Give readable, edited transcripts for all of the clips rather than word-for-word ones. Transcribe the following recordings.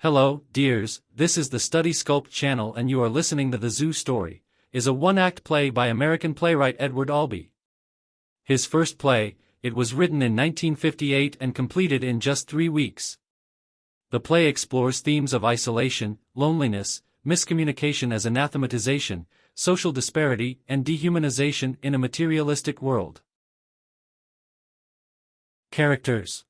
Hello, dears, this is the Study Sculpt channel and you are listening to The Zoo Story, is a one-act play by American playwright Edward Albee. His first play, it was written in 1958 and completed in just 3 weeks. The play explores themes of isolation, loneliness, miscommunication as anathematization, social disparity, and dehumanization in a materialistic world. Characters: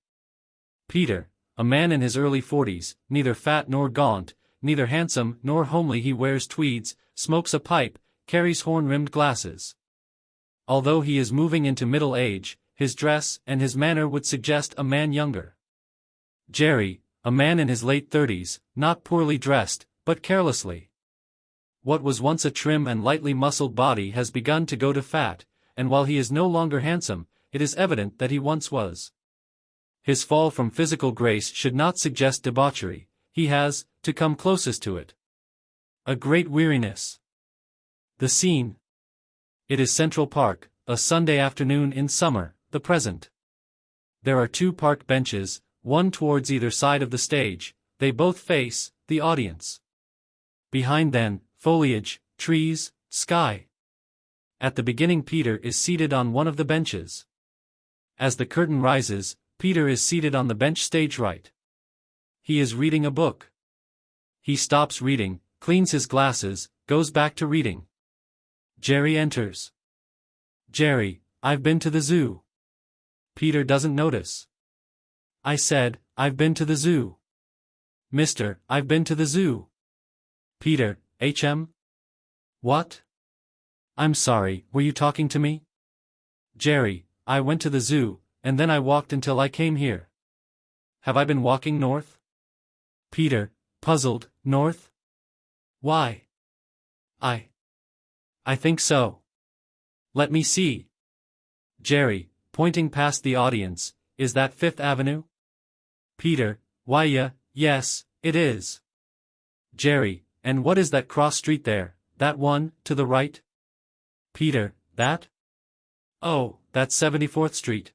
Peter, a man in his early 40s, neither fat nor gaunt, neither handsome nor homely. He wears tweeds, smokes a pipe, carries horn-rimmed glasses. Although he is moving into middle age, his dress and his manner would suggest a man younger. Jerry, a man in his late 30s, not poorly dressed, but carelessly. What was once a trim and lightly muscled body has begun to go to fat, and while he is no longer handsome, it is evident that he once was. His fall from physical grace should not suggest debauchery. He has, to come closest to it, a great weariness. The scene: it is Central Park, a Sunday afternoon in summer, the present. There are 2 park benches, one towards either side of the stage. They both face the audience. Behind them, foliage, trees, sky. At the beginning, Peter is seated on one of the benches. As the curtain rises, Peter is seated on the bench stage right. He is reading a book. He stops reading, cleans his glasses, goes back to reading. Jerry enters. Jerry, I've been to the zoo. Peter doesn't notice. I said, I've been to the zoo. Mister, I've been to the zoo. Peter, HM? What? I'm sorry, were you talking to me? Jerry, I went to the zoo, and then I walked until I came here. Have I been walking north? Peter, puzzled, north? Why? I think so. Let me see. Jerry, pointing past the audience, is that 5th Avenue? Peter, why yes, it is. Jerry, and what is that cross street there, that one, to the right? Peter, that? Oh, that's 74th Street.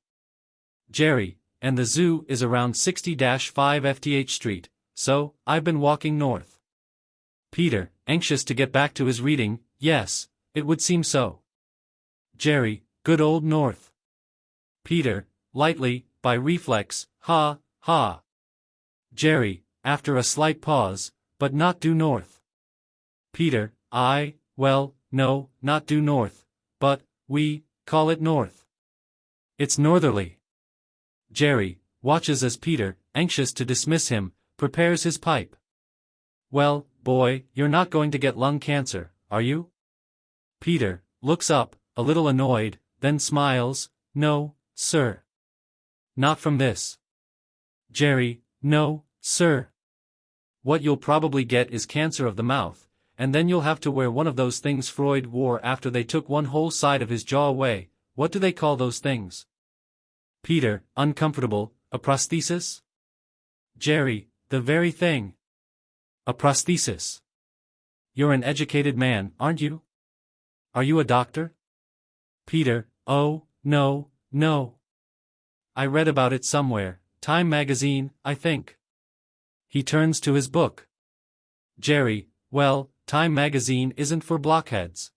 Jerry, and the zoo is around 60-5 FTH Street, so, I've been walking north. Peter, anxious to get back to his reading, yes, it would seem so. Jerry, good old north. Peter, lightly, by reflex, ha, ha. Jerry, after a slight pause, but not due north. Peter, well, no, not due north, but, we, call it north. It's northerly. Jerry, watches as Peter, anxious to dismiss him, prepares his pipe. Well, boy, you're not going to get lung cancer, are you? Peter, looks up, a little annoyed, then smiles, no, sir. Not from this. Jerry, no, sir. What you'll probably get is cancer of the mouth, and then you'll have to wear one of those things Freud wore after they took one whole side of his jaw away. What do they call those things? Peter, uncomfortable, a prosthesis? Jerry, the very thing. A prosthesis. You're an educated man, aren't you? Are you a doctor? Peter, oh, no. I read about it somewhere, Time magazine, I think. He turns to his book. Jerry, well, Time magazine isn't for blockheads.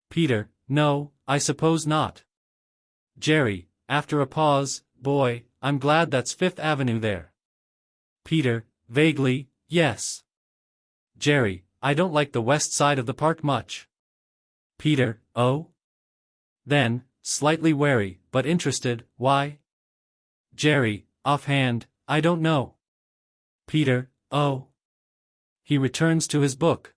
Peter, no, I suppose not. Jerry, after a pause, boy, I'm glad that's 5th Avenue there. Peter, vaguely, yes. Jerry, I don't like the west side of the park much. Peter, oh? Then, slightly wary, but interested, why? Jerry, offhand, I don't know. Peter, oh. He returns to his book.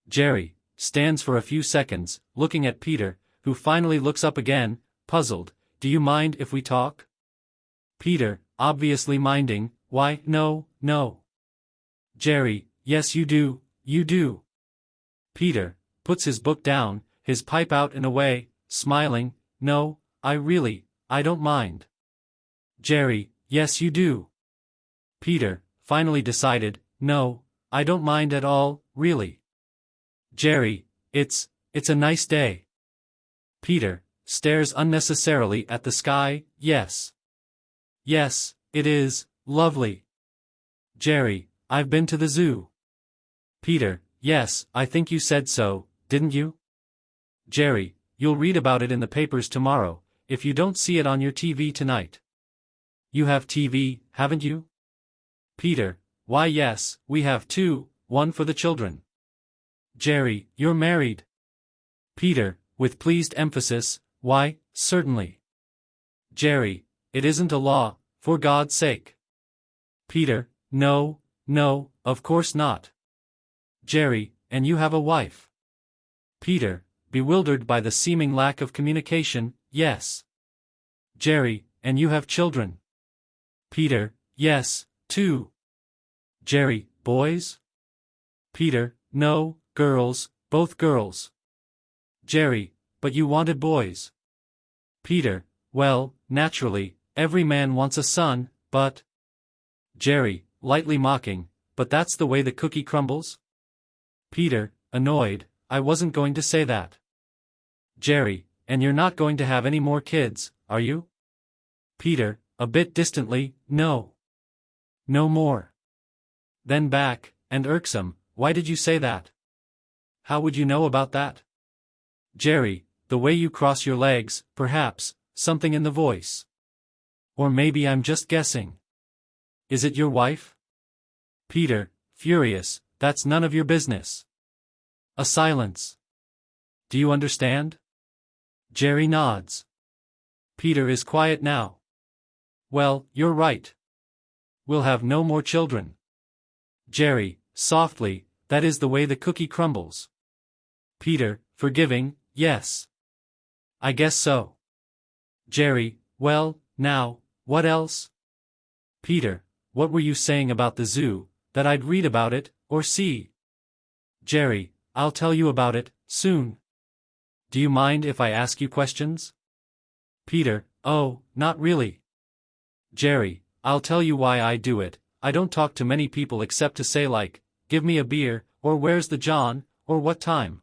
Jerry, stands for a few seconds, looking at Peter, who finally looks up again, puzzled. Do you mind if we talk? Peter, obviously minding, why, no. Jerry, yes you do. Peter, puts his book down, his pipe out and away, smiling, no, I don't mind. Jerry, yes you do. Peter, finally decided, no, I don't mind at all, really. Jerry, it's a nice day. Peter, stares unnecessarily at the sky, yes. Yes, it is, lovely. Jerry, I've been to the zoo. Peter, yes, I think you said so, didn't you? Jerry, you'll read about it in the papers tomorrow, if you don't see it on your TV tonight. You have TV, haven't you? Peter, why yes, we have two, one for the children. Jerry, you're married. Peter, with pleased emphasis, why, certainly. Jerry, it isn't a law, for God's sake. Peter, no, no, of course not. Jerry, and you have a wife. Peter, bewildered by the seeming lack of communication, yes. Jerry, and you have children. Peter, yes, two. Jerry, boys? Peter, no, girls, both girls. Jerry, but you wanted boys. Peter, well, naturally, every man wants a son, but… Jerry, lightly mocking, but that's the way the cookie crumbles? Peter, annoyed, I wasn't going to say that. Jerry, and you're not going to have any more kids, are you? Peter, a bit distantly, no. No more. Then back, and irksome, why did you say that? How would you know about that? Jerry, the way you cross your legs, perhaps, something in the voice. Or maybe I'm just guessing. Is it your wife? Peter, furious, that's none of your business. A silence. Do you understand? Jerry nods. Peter is quiet now. Well, you're right. We'll have no more children. Jerry, softly, that is the way the cookie crumbles. Peter, forgiving, yes. I guess so. Jerry, well, now, what else? Peter, what were you saying about the zoo, that I'd read about it, or see? Jerry, I'll tell you about it, soon. Do you mind if I ask you questions? Peter, oh, not really. Jerry, I'll tell you why I do it, I don't talk to many people except to say like, give me a beer, or where's the John, or what time?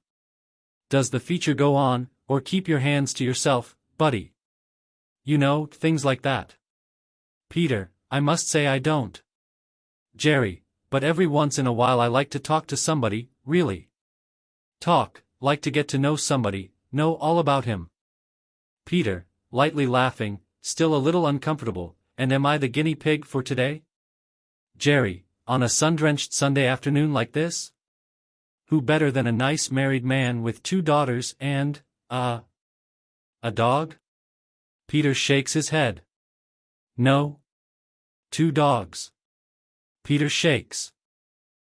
Does the feature go on, or keep your hands to yourself, buddy? You know, things like that. Peter, I must say I don't. Jerry, but every once in a while I like to talk to somebody, really. Talk, like to get to know somebody, know all about him. Peter, lightly laughing, still a little uncomfortable, and am I the guinea pig for today? Jerry, on a sun-drenched Sunday afternoon like this? Who better than a nice married man with 2 daughters and, a dog? Peter shakes his head. No. 2 dogs. Peter shakes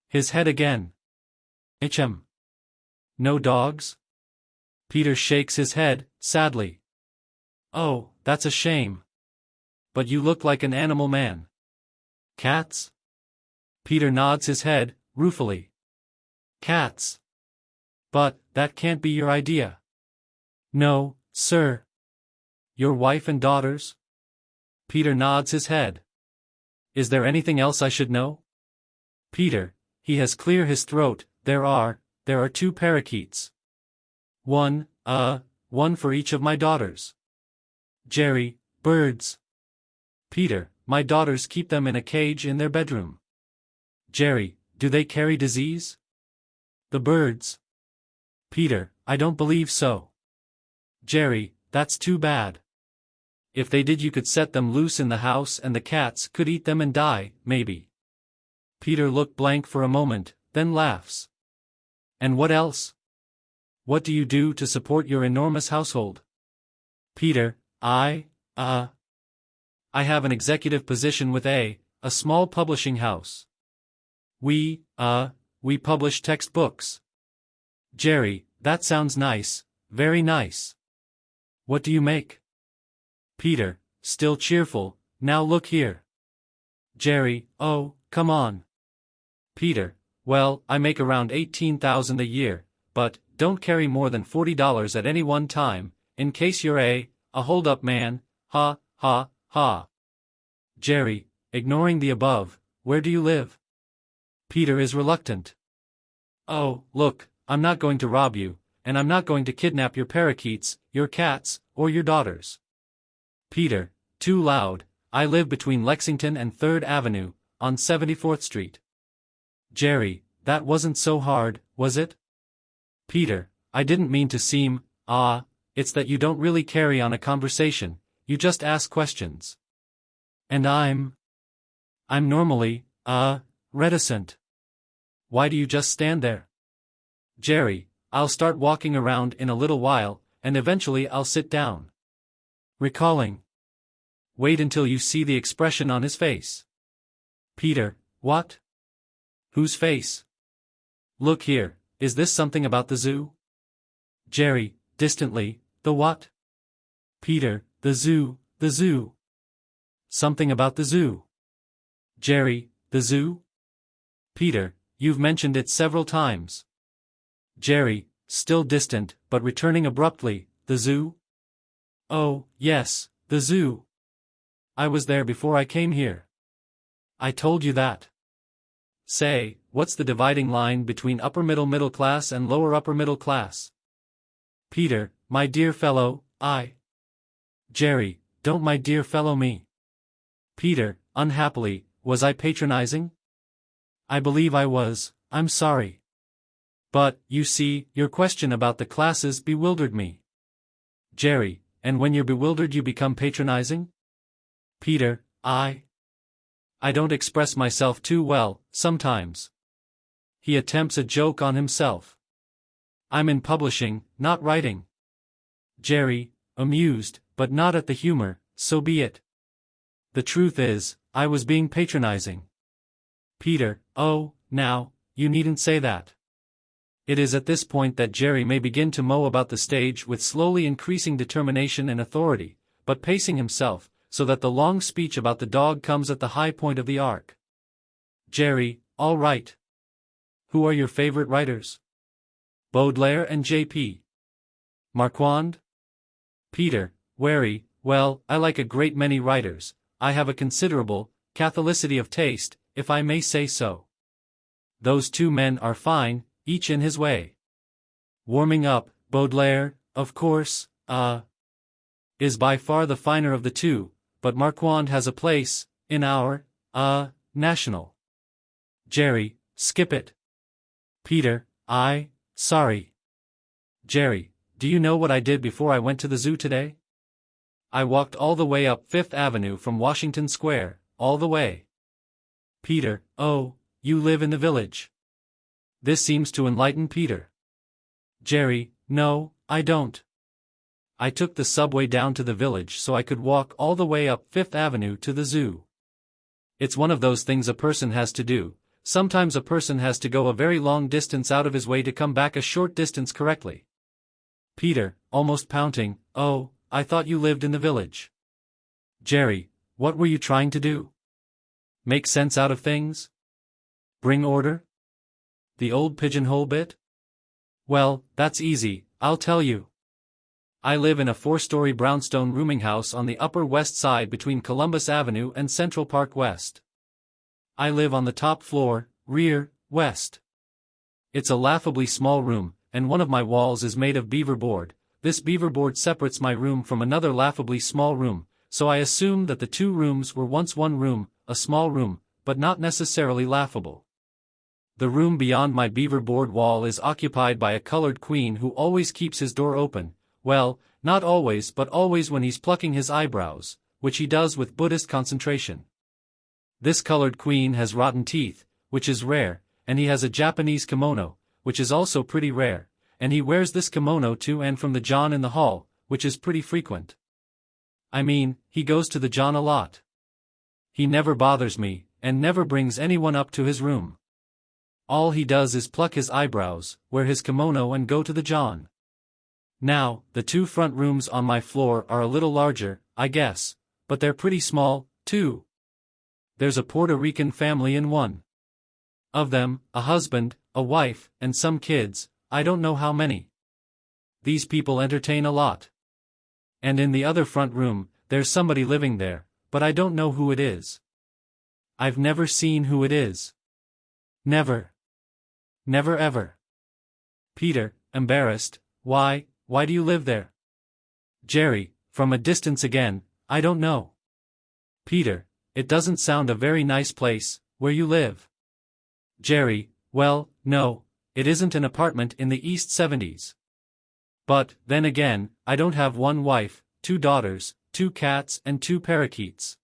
his head again. Hm. No dogs? Peter shakes his head, sadly. Oh, that's a shame. But you look like an animal man. Cats? Peter nods his head, ruefully. Cats. But, that can't be your idea. No, sir. Your wife and daughters? Peter nods his head. Is there anything else I should know? Peter, he has cleared his throat, there are 2 parakeets. One for each of my daughters. Jerry, birds. Peter, my daughters keep them in a cage in their bedroom. Jerry, do they carry disease? The birds. Peter, I don't believe so. Jerry, that's too bad. If they did you could set them loose in the house and the cats could eat them and die, maybe. Peter looked blank for a moment, then laughs. And what else? What do you do to support your enormous household? Peter, I have an executive position with a small publishing house. We publish textbooks. Jerry, that sounds nice, very nice. What do you make? Peter, still cheerful, now look here. Jerry, oh, come on. Peter, well, I make around $18,000 a year, but don't carry more than $40 at any one time, in case you're a hold-up man, ha, ha, ha. Jerry, ignoring the above, where do you live? Peter is reluctant. Oh, look, I'm not going to rob you, and I'm not going to kidnap your parakeets, your cats, or your daughters. Peter, too loud, I live between Lexington and 3rd Avenue, on 74th Street. Jerry, that wasn't so hard, was it? Peter, I didn't mean to seem, it's that you don't really carry on a conversation, you just ask questions. And I'm normally, reticent. Why do you just stand there? Jerry, I'll start walking around in a little while, and eventually I'll sit down. Recalling. Wait until you see the expression on his face. Peter, what? Whose face? Look here, is this something about the zoo? Jerry, distantly, the what? Peter, the zoo, the zoo. Something about the zoo. Jerry, the zoo? Peter, you've mentioned it several times. Jerry, still distant, but returning abruptly, the zoo? Oh, yes, the zoo. I was there before I came here. I told you that. Say, what's the dividing line between upper middle class and lower upper middle class? Peter, my dear fellow, Jerry, don't my dear fellow me. Peter, unhappily, was I patronizing? I believe I was, I'm sorry. But, you see, your question about the classes bewildered me. Jerry, and when you're bewildered you become patronizing? Peter, I don't express myself too well, sometimes. He attempts a joke on himself. I'm in publishing, not writing. Jerry, amused, but not at the humor, so be it. The truth is, I was being patronizing. Peter, oh, now, you needn't say that. It is at this point that Jerry may begin to mow about the stage with slowly increasing determination and authority, but pacing himself, so that the long speech about the dog comes at the high point of the arc. Jerry, all right. Who are your favorite writers? Baudelaire and J.P. Marquand? Peter, wary, well, I like a great many writers, I have a considerable catholicity of taste, if I may say so. Those two men are fine, each in his way. Warming up, Baudelaire, of course, is by far the finer of the two, but Marquand has a place, in our, national. Jerry, skip it. Peter, sorry. Jerry, do you know what I did before I went to the zoo today? I walked all the way up Fifth Avenue from Washington Square, all the way. Peter, oh, you live in the village. This seems to enlighten Peter. Jerry, no, I don't. I took the subway down to the village so I could walk all the way up Fifth Avenue to the zoo. It's one of those things a person has to do. Sometimes a person has to go a very long distance out of his way to come back a short distance correctly. Peter, almost pouting, oh, I thought you lived in the village. Jerry, what were you trying to do? Make sense out of things? Bring order? The old pigeonhole bit? Well, that's easy, I'll tell you. I live in a 4-story brownstone rooming house on the Upper West Side between Columbus Avenue and Central Park West. I live on the top floor, rear, west. It's a laughably small room, and one of my walls is made of beaver board. This beaver board separates my room from another laughably small room, so I assume that the two rooms were once one room, a small room, but not necessarily laughable. The room beyond my beaver board wall is occupied by a colored queen who always keeps his door open, well, not always but always when he's plucking his eyebrows, which he does with Buddhist concentration. This colored queen has rotten teeth, which is rare, and he has a Japanese kimono, which is also pretty rare, and he wears this kimono to and from the John in the hall, which is pretty frequent. I mean, he goes to the John a lot. He never bothers me, and never brings anyone up to his room. All he does is pluck his eyebrows, wear his kimono and go to the John. Now, the two front rooms on my floor are a little larger, I guess, but they're pretty small, too. There's a Puerto Rican family in one of them, a husband, a wife, and some kids, I don't know how many. These people entertain a lot. And in the other front room, there's somebody living there, but I don't know who it is. I've never seen who it is. Never. Never ever. Peter, embarrassed, why do you live there? Jerry, from a distance again, I don't know. Peter, it doesn't sound a very nice place, where you live. Jerry, well, no, it isn't an apartment in the East 70s. But, then again, I don't have one wife, 2 daughters, 2 cats and 2 parakeets.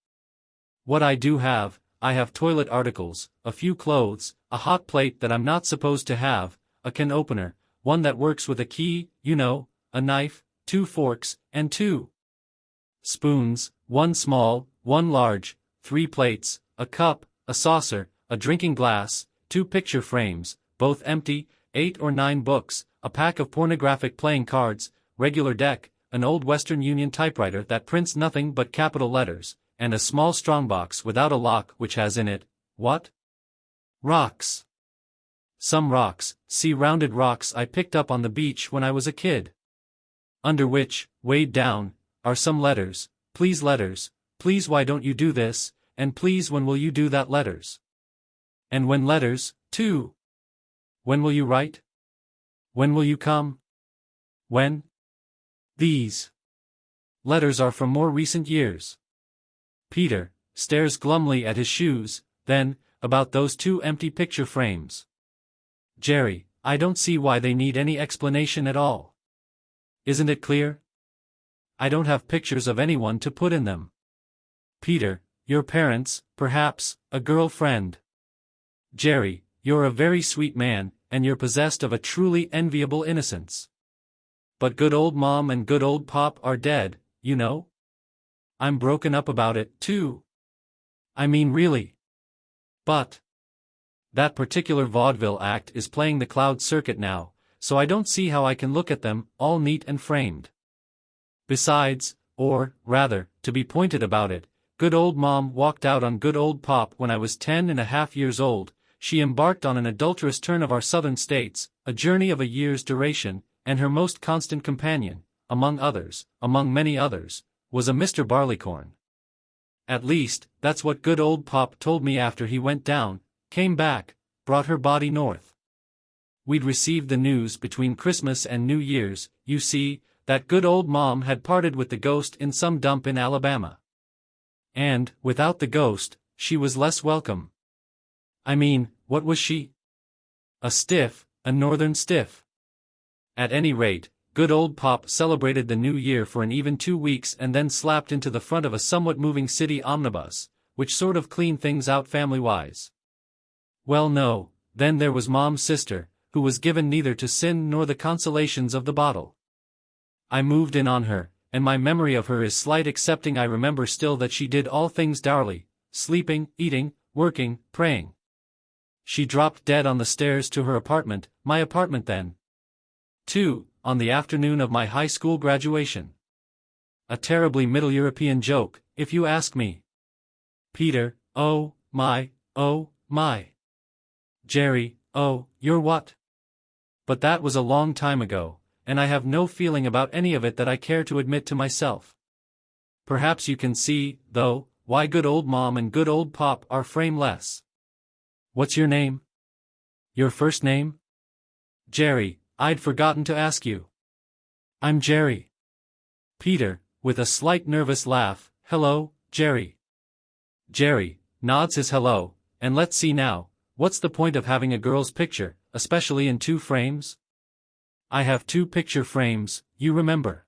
What I do have, I have toilet articles, a few clothes, a hot plate that I'm not supposed to have, a can opener, one that works with a key, you know, a knife, 2 forks, and 2 spoons, 1 small, 1 large, 3 plates, a cup, a saucer, a drinking glass, 2 picture frames, both empty, 8 or 9 books, a pack of pornographic playing cards, regular deck, an old Western Union typewriter that prints nothing but capital letters, and a small strongbox without a lock which has in it, what? Rocks. Some rocks, see rounded rocks I picked up on the beach when I was a kid. Under which, weighed down, are some letters, please why don't you do this, and please when will you do that letters. And when letters, too. When will you write? When will you come? When? These letters are from more recent years. Peter stares glumly at his shoes, then, about those 2 empty picture frames. Jerry, I don't see why they need any explanation at all. Isn't it clear? I don't have pictures of anyone to put in them. Peter, your parents, perhaps, a girlfriend. Jerry, you're a very sweet man, and you're possessed of a truly enviable innocence. But good old Mom and good old Pop are dead, you know? I'm broken up about it, too. I mean really. But that particular vaudeville act is playing the Cloud Circuit now, so I don't see how I can look at them, all neat and framed. Besides, or, rather, to be pointed about it, good old Mom walked out on good old Pop when I was 10.5 years old. She embarked on an adulterous turn of our southern states, a journey of a year's duration, and her most constant companion, among many others, was a Mr. Barleycorn. At least, that's what good old Pop told me after he went down, came back, brought her body north. We'd received the news between Christmas and New Year's, you see, that good old Mom had parted with the ghost in some dump in Alabama. And, without the ghost, she was less welcome. I mean, what was she? A stiff, a northern stiff. At any rate, good old Pop celebrated the new year for an even 2 weeks and then slapped into the front of a somewhat moving city omnibus, which sort of cleaned things out family-wise. Well no, then there was Mom's sister, who was given neither to sin nor the consolations of the bottle. I moved in on her, and my memory of her is slight excepting I remember still that she did all things dourly, sleeping, eating, working, praying. She dropped dead on the stairs to her apartment, my apartment then. 2, on the afternoon of my high school graduation. A terribly Middle European joke, if you ask me. Peter, oh my. Jerry, oh, you're what? But that was a long time ago, and I have no feeling about any of it that I care to admit to myself. Perhaps you can see, though, why good old Mom and good old Pop are frameless. What's your name? Your first name? Jerry, I'd forgotten to ask you. I'm Jerry. Peter, with a slight nervous laugh, hello, Jerry. Jerry nods his hello, and let's see now, what's the point of having a girl's picture, especially in 2 frames? I have 2 picture frames, you remember.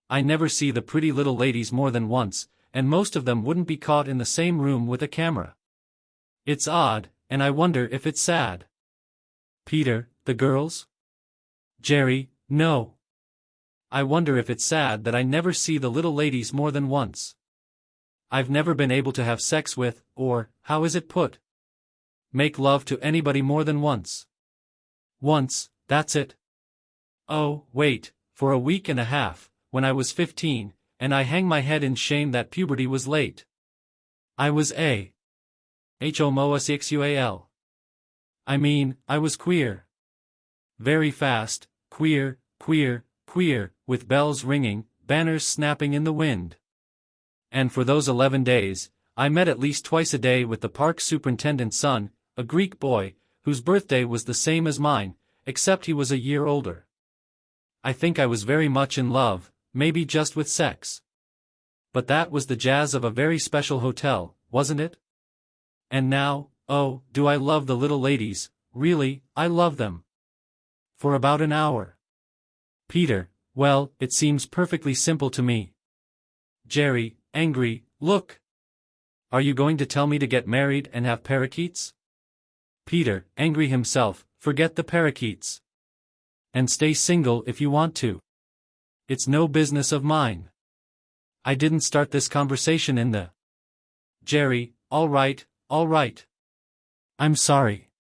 I never see the pretty little ladies more than once, and most of them wouldn't be caught in the same room with a camera. It's odd, and I wonder if it's sad. Peter, the girls? Jerry, no. I wonder if it's sad that I never see the little ladies more than once. I've never been able to have sex with, or, how is it put? Make love to anybody more than once. Once, that's it. Oh, wait, for a week and a half, when I was 15, and I hang my head in shame that puberty was late. I was homosexual. I mean, I was queer. Very fast, queer, with bells ringing, banners snapping in the wind. And for those 11 days, I met at least twice a day with the park superintendent's son, a Greek boy, whose birthday was the same as mine, except he was a year older. I think I was very much in love, maybe just with sex. But that was the jazz of a very special hotel, wasn't it? And now, oh, do I love the little ladies, really, I love them. For about an hour. Peter, well, it seems perfectly simple to me. Jerry, angry, look. Are you going to tell me to get married and have parakeets? Peter, angry himself, forget the parakeets. And stay single if you want to. It's no business of mine. I didn't start this conversation in the... Jerry, all right, all right. I'm sorry.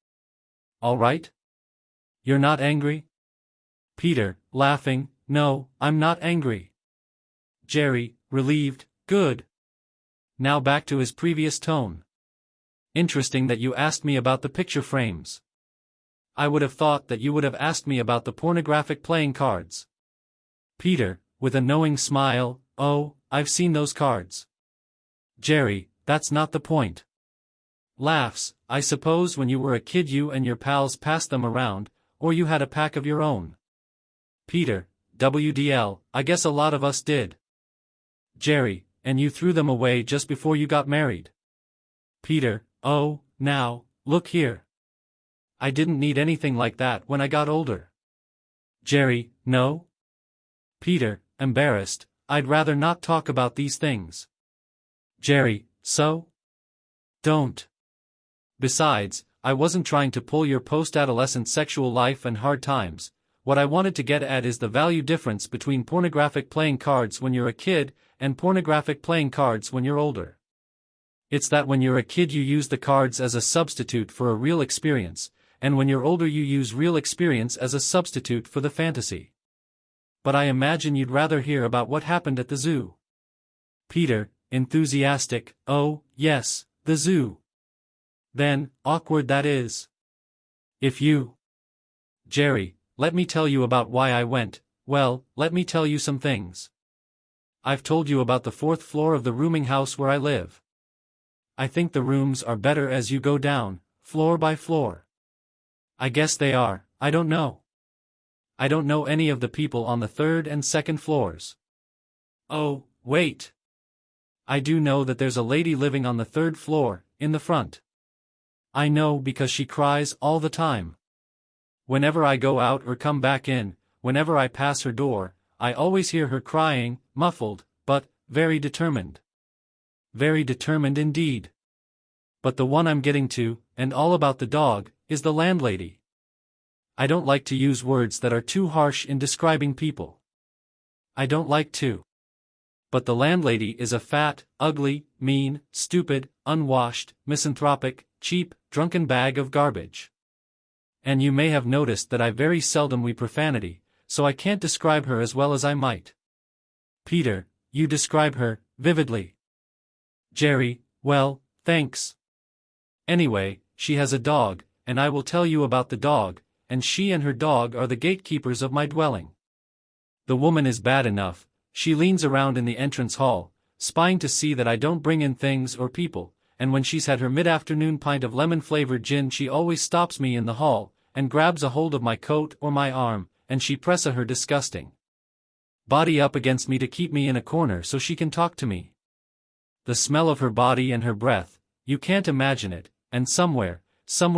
All right? You're not angry? Peter, laughing, no, I'm not angry. Jerry, relieved, good. Now back to his previous tone. Interesting that you asked me about the picture frames. I would have thought that you would have asked me about the pornographic playing cards. Peter, with a knowing smile, oh, I've seen those cards. Jerry, that's not the point. Laughs, I suppose when you were a kid you and your pals passed them around, or you had a pack of your own. Peter, WDL, I guess a lot of us did. Jerry, and you threw them away just before you got married. Peter, oh, now, look here. I didn't need anything like that when I got older. Jerry, no? Peter, embarrassed, I'd rather not talk about these things. Jerry, so? Don't. Besides, I wasn't trying to pull your post-adolescent sexual life and hard times. What I wanted to get at is the value difference between pornographic playing cards when you're a kid and pornographic playing cards when you're older. It's that when you're a kid you use the cards as a substitute for a real experience, and when you're older you use real experience as a substitute for the fantasy. But I imagine you'd rather hear about what happened at the zoo. Peter, enthusiastic, oh, yes, the zoo. Then, awkward that is. If you... Jerry, let me tell you about why I went, well, let me tell you some things. I've told you about the 4th floor of the rooming house where I live. I think the rooms are better as you go down, floor by floor. I guess they are, I don't know. I don't know any of the people on the 3rd and 2nd floors. Oh, wait. I do know that there's a lady living on the 3rd floor, in the front. I know because she cries all the time. Whenever I go out or come back in, whenever I pass her door, I always hear her crying, muffled, but very determined. Very determined indeed. But the one I'm getting to, and all about the dog, is the landlady. I don't like to use words that are too harsh in describing people. I don't like to. But the landlady is a fat, ugly, mean, stupid, unwashed, misanthropic, cheap, drunken bag of garbage. And you may have noticed that I very seldom use profanity, so I can't describe her as well as I might. Peter, you describe her, vividly. Jerry, well, thanks. Anyway, she has a dog, and I will tell you about the dog, and she and her dog are the gatekeepers of my dwelling. The woman is bad enough, she leans around in the entrance hall, spying to see that I don't bring in things or people, and when she's had her mid-afternoon pint of lemon-flavored gin she always stops me in the hall, and grabs a hold of my coat or my arm, and she pressa her disgusting body up against me to keep me in a corner so she can talk to me. The smell of her body and her breath, you can't imagine it, and somewhere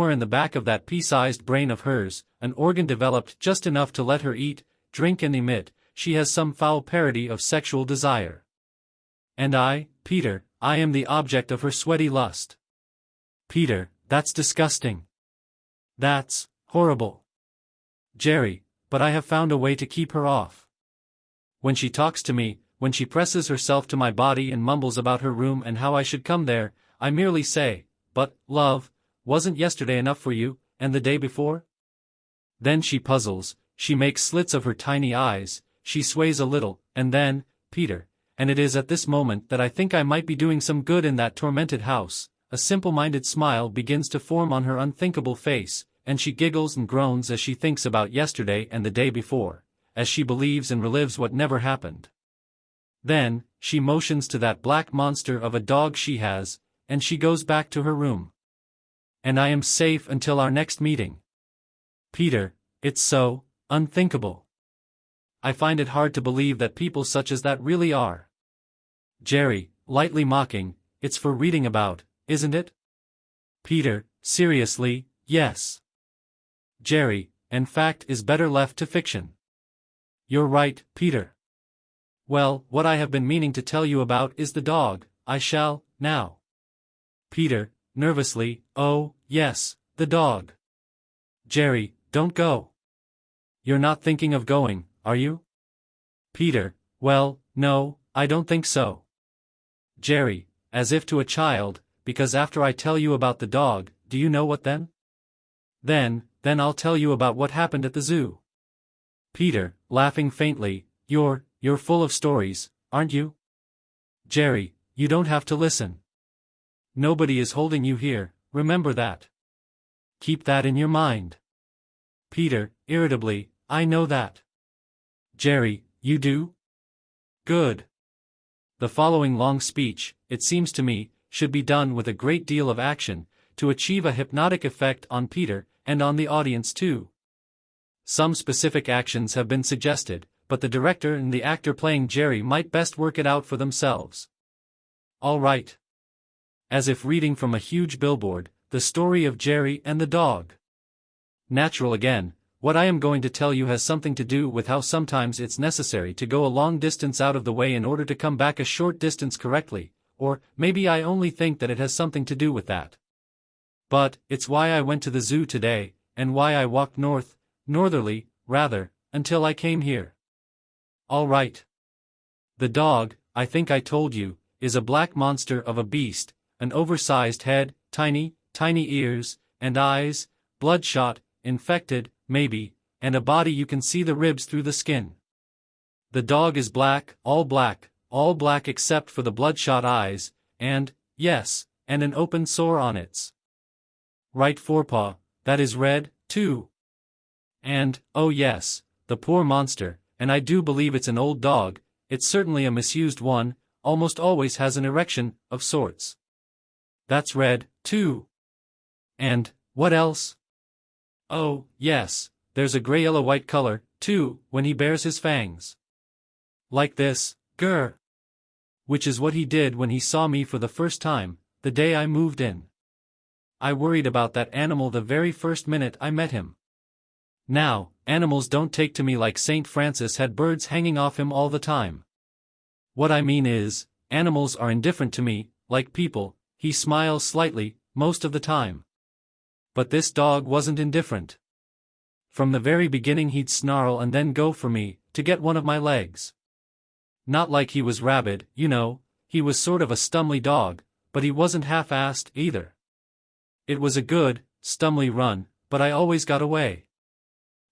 in the back of that pea-sized brain of hers, an organ developed just enough to let her eat, drink and emit, she has some foul parody of sexual desire. And I, Peter, I am the object of her sweaty lust. Peter, that's disgusting. That's horrible. Jerry, but I have found a way to keep her off. When she talks to me, when she presses herself to my body and mumbles about her room and how I should come there, I merely say, but, love, wasn't yesterday enough for you, and the day before? Then she puzzles, she makes slits of her tiny eyes, she sways a little, and then, Peter, and it is at this moment that I think I might be doing some good in that tormented house, a simple-minded smile begins to form on her unthinkable face, and she giggles and groans as she thinks about yesterday and the day before, as she believes and relives what never happened. Then, she motions to that black monster of a dog she has, and she goes back to her room. And I am safe until our next meeting. Peter, it's so unthinkable. I find it hard to believe that people such as that really are. Jerry, lightly mocking, it's for reading about, isn't it? Peter, Seriously, yes. Jerry, and fact is better left to fiction. You're right, Peter. Well, what I have been meaning to tell you about is the dog. I shall, now. Peter, nervously, oh, yes, the dog. Jerry, don't go. You're not thinking of going, are you? Peter, well, no, I don't think so. Jerry, as if to a child, because after I tell you about the dog, do you know what then? Then I'll tell you about what happened at the zoo. Peter, laughing faintly, you're full of stories, aren't you? Jerry, you don't have to listen. Nobody is holding you here, remember that. Keep that in your mind. Peter, irritably, I know that. Jerry, you do? Good. The following long speech, it seems to me, should be done with a great deal of action, to achieve a hypnotic effect on Peter, and on the audience too. Some specific actions have been suggested, but the director and the actor playing Jerry might best work it out for themselves. All right. As if reading from a huge billboard, the story of Jerry and the dog. Natural again, what I am going to tell you has something to do with how sometimes it's necessary to go a long distance out of the way in order to come back a short distance correctly, or maybe I only think that it has something to do with that. But it's why I went to the zoo today, and why I walked northerly, rather, until I came here. All right. The dog, I think I told you, is a black monster of a beast, an oversized head, tiny ears, and eyes, bloodshot, infected, maybe, and a body you can see the ribs through the skin. The dog is black all black except for the bloodshot eyes, and, yes, and an open sore on its right forepaw, that is red, too. And, oh yes, the poor monster, and I do believe it's an old dog, it's certainly a misused one, almost always has an erection, of sorts. That's red, too. And, what else? Oh, yes, there's a gray-yellow-white color, too, when he bares his fangs. Like this, grr. Which is what he did when he saw me for the first time, the day I moved in. I worried about that animal the very first minute I met him. Now, animals don't take to me like St. Francis had birds hanging off him all the time. What I mean is, animals are indifferent to me, like people. He smiles slightly, most of the time. But this dog wasn't indifferent. From the very beginning he'd snarl and then go for me, to get one of my legs. Not like he was rabid, you know, he was sort of a stumly dog, but he wasn't half-assed either. It was a good, stumly run, but I always got away.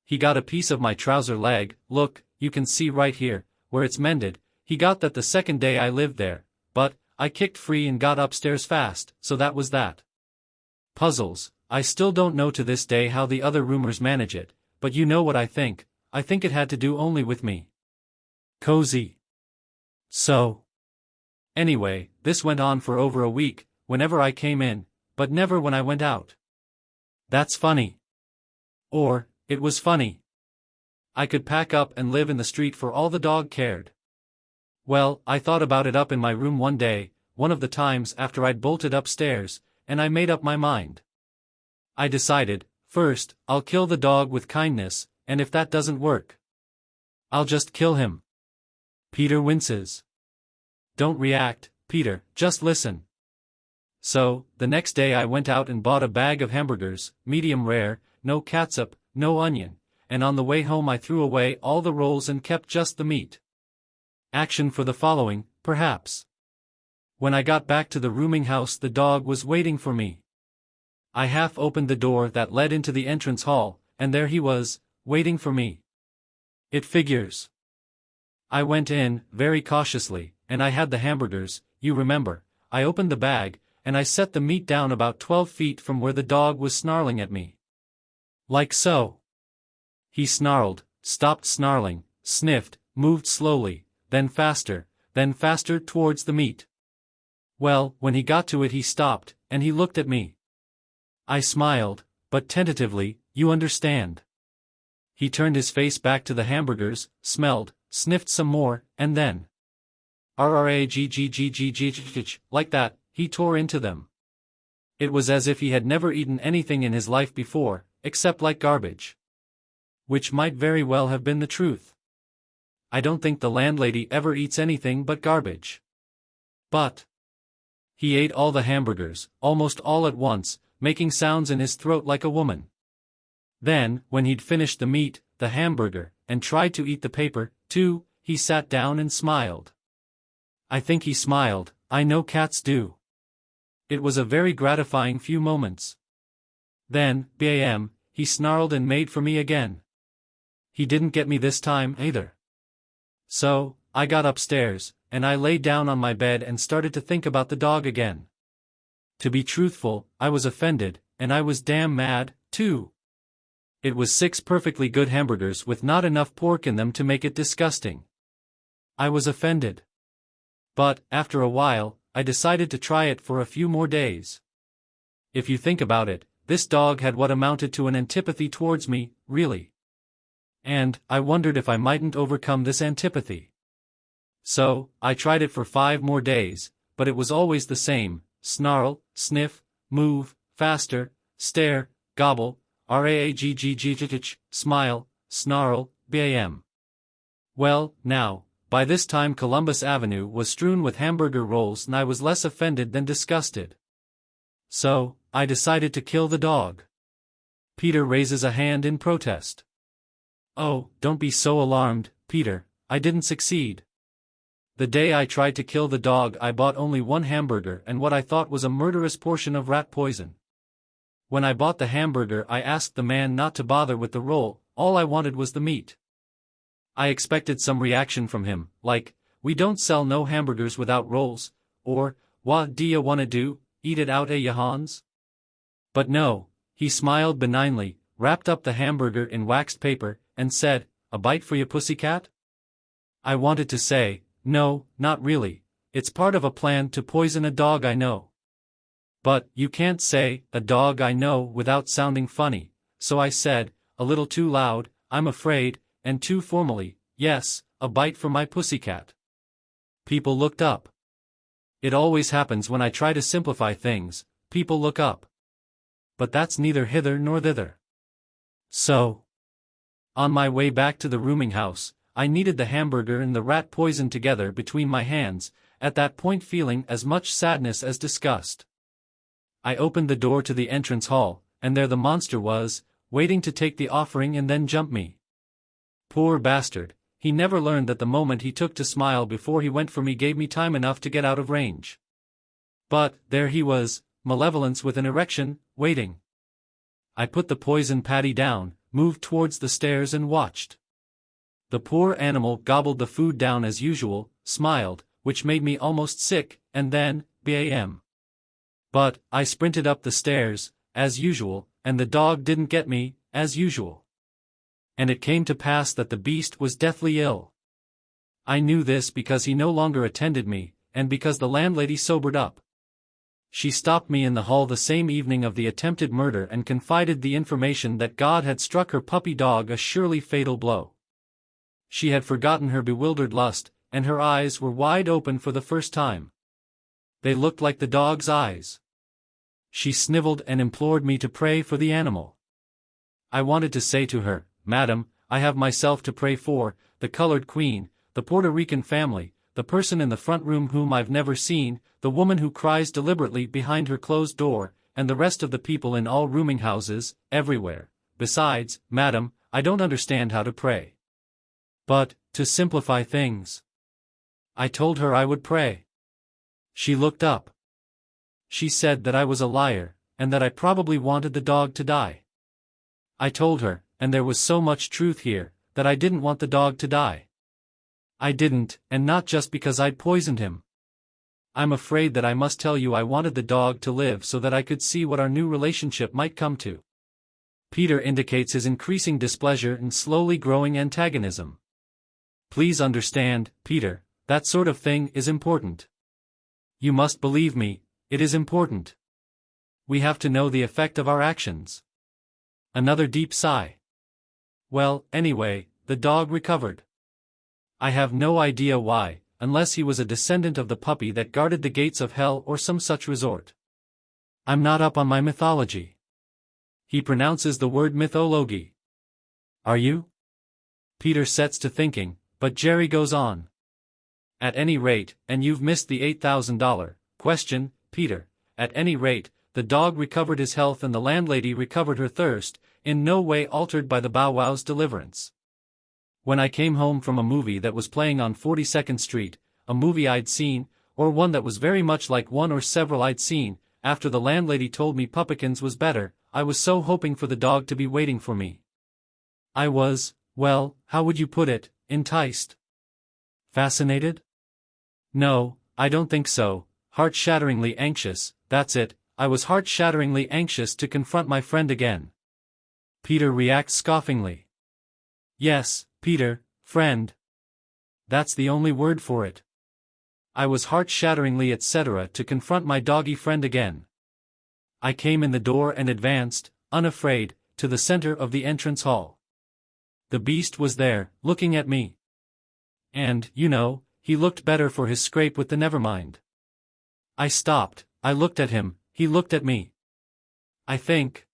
He got a piece of my trouser leg, look, you can see right here, where it's mended, he got that the second day I lived there, but, I kicked free and got upstairs fast, so that was that. Puzzles, I still don't know to this day how the other roomers manage it, but you know what I think it had to do only with me. Cozy. So. Anyway, this went on for over a week, whenever I came in, but never when I went out. That's funny. Or, it was funny. I could pack up and live in the street for all the dog cared. Well, I thought about it up in my room one day, one of the times after I'd bolted upstairs, and I made up my mind. I decided, first, I'll kill the dog with kindness, and if that doesn't work, I'll just kill him. Peter winces. Don't react, Peter, just listen. So, the next day I went out and bought a bag of hamburgers, medium rare, no catsup, no onion, and on the way home I threw away all the rolls and kept just the meat. Action for the following, perhaps. When I got back to the rooming house the dog was waiting for me. I half opened the door that led into the entrance hall, and there he was, waiting for me. It figures. I went in, very cautiously, and I had the hamburgers, you remember. I opened the bag, and I set the meat down about 12 feet from where the dog was snarling at me. Like so. He snarled, stopped snarling, sniffed, moved slowly, then faster towards the meat. Well, when he got to it he stopped, and he looked at me. I smiled, but tentatively, you understand. He turned his face back to the hamburgers, smelled, sniffed some more, and then, like that, he tore into them. It was as if he had never eaten anything in his life before, except like garbage. Which might very well have been the truth. I don't think the landlady ever eats anything but garbage. But he ate all the hamburgers, almost all at once, making sounds in his throat like a woman. Then, when he'd finished the meat, the hamburger, and tried to eat the paper, too, he sat down and smiled. I think he smiled. I know cats do. It was a very gratifying few moments. Then, bam, he snarled and made for me again. He didn't get me this time, either. So, I got upstairs, and I lay down on my bed and started to think about the dog again. To be truthful, I was offended, and I was damn mad, too. It was 6 perfectly good hamburgers with not enough pork in them to make it disgusting. I was offended. But, after a while, I decided to try it for a few more days. If you think about it, this dog had what amounted to an antipathy towards me, really. And, I wondered if I mightn't overcome this antipathy. So, I tried it for 5 more days, but it was always the same: snarl, sniff, move, faster, stare, gobble, raggg, smile, snarl, bam. Well, now, by this time Columbus Avenue was strewn with hamburger rolls and I was less offended than disgusted. So, I decided to kill the dog. Peter raises a hand in protest. Oh, don't be so alarmed, Peter, I didn't succeed. The day I tried to kill the dog I bought only 1 hamburger and what I thought was a murderous portion of rat poison. When I bought the hamburger I asked the man not to bother with the roll, all I wanted was the meat. I expected some reaction from him, like, "We don't sell no hamburgers without rolls," or, "What do ya wanna do, eat it out ya Hans?" But no, he smiled benignly, wrapped up the hamburger in waxed paper, and said, "A bite for ya pussycat?" I wanted to say, "No, not really, it's part of a plan to poison a dog I know." But you can't say, "a dog I know" without sounding funny, so I said, a little too loud, I'm afraid, and too formally, "Yes, a bite for my pussycat." People looked up. It always happens when I try to simplify things, people look up. But that's neither hither nor thither. So, on my way back to the rooming house, I kneaded the hamburger and the rat poison together between my hands, at that point feeling as much sadness as disgust. I opened the door to the entrance hall, and there the monster was, waiting to take the offering and then jump me. Poor bastard, he never learned that the moment he took to smile before he went for me gave me time enough to get out of range. But, there he was, malevolence with an erection, waiting. I put the poison patty down, moved towards the stairs and watched. The poor animal gobbled the food down as usual, smiled, which made me almost sick, and then, bam. But, I sprinted up the stairs, as usual, and the dog didn't get me, as usual. And it came to pass that the beast was deathly ill. I knew this because he no longer attended me, and because the landlady sobered up. She stopped me in the hall the same evening of the attempted murder and confided the information that God had struck her puppy dog a surely fatal blow. She had forgotten her bewildered lust, and her eyes were wide open for the first time. They looked like the dog's eyes. She sniveled and implored me to pray for the animal. I wanted to say to her, "Madam, I have myself to pray for, the colored queen, the Puerto Rican family, the person in the front room whom I've never seen, the woman who cries deliberately behind her closed door, and the rest of the people in all rooming houses, everywhere. Besides, madam, I don't understand how to pray." But, to simplify things, I told her I would pray. She looked up. She said that I was a liar, and that I probably wanted the dog to die. I told her, and there was so much truth here, that I didn't want the dog to die. I didn't, and not just because I'd poisoned him. I'm afraid that I must tell you I wanted the dog to live so that I could see what our new relationship might come to. Peter indicates his increasing displeasure and slowly growing antagonism. Please understand, Peter, that sort of thing is important. You must believe me, it is important. We have to know the effect of our actions. Another deep sigh. Well, anyway, the dog recovered. I have no idea why, unless he was a descendant of the puppy that guarded the gates of hell or some such resort. I'm not up on my mythology. He pronounces the word mythology. Are you? Peter sets to thinking, but Jerry goes on. At any rate, and you've missed the $8,000 question, Peter, at any rate, the dog recovered his health and the landlady recovered her thirst, in no way altered by the Bow Wow's deliverance. When I came home from a movie that was playing on 42nd Street, a movie I'd seen, or one that was very much like one or several I'd seen, after the landlady told me Pumpkins was better, I was so hoping for the dog to be waiting for me. I was, well, how would you put it, enticed? Fascinated? No, I don't think so. Heart-shatteringly anxious, that's it, I was heart-shatteringly anxious to confront my friend again. Peter reacts scoffingly. Yes, Peter, friend. That's the only word for it. I was heart-shatteringly etc. to confront my doggy friend again. I came in the door and advanced, unafraid, to the center of the entrance hall. The beast was there, looking at me. And, you know, he looked better for his scrape with the nevermind. I stopped, I looked at him, he looked at me. I think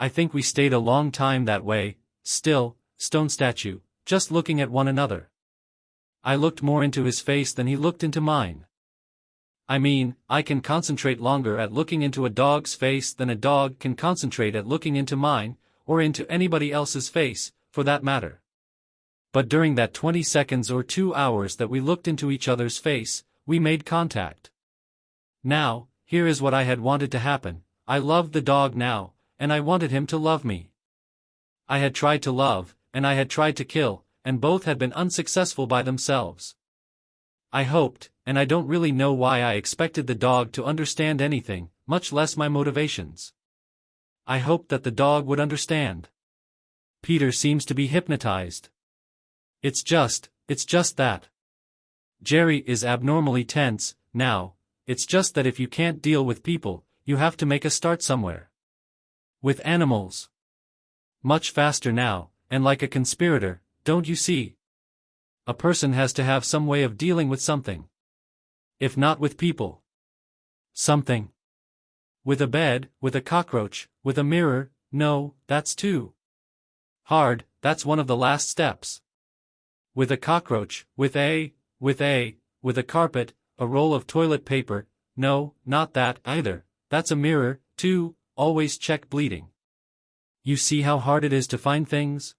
we stayed a long time that way, still, stone statue, just looking at one another. I looked more into his face than he looked into mine. I mean, I can concentrate longer at looking into a dog's face than a dog can concentrate at looking into mine, or into anybody else's face, for that matter. But during that 20 seconds or 2 hours that we looked into each other's face, we made contact. Now, here is what I had wanted to happen. I loved the dog now, and I wanted him to love me. I had tried to love, and I had tried to kill, and both had been unsuccessful by themselves. I hoped, and I don't really know why I expected the dog to understand anything, much less my motivations. I hoped that the dog would understand. Peter seems to be hypnotized. It's just that. Jerry is abnormally tense, now, it's just that if you can't deal with people, you have to make a start somewhere. With animals. Much faster now, and like a conspirator, don't you see? A person has to have some way of dealing with something. If not with people. Something. With a bed, with a cockroach, with a mirror, no, that's too hard, that's one of the last steps. With a cockroach, with a carpet, a roll of toilet paper, no, not that either, that's a mirror, too, always check bleeding. You see how hard it is to find things?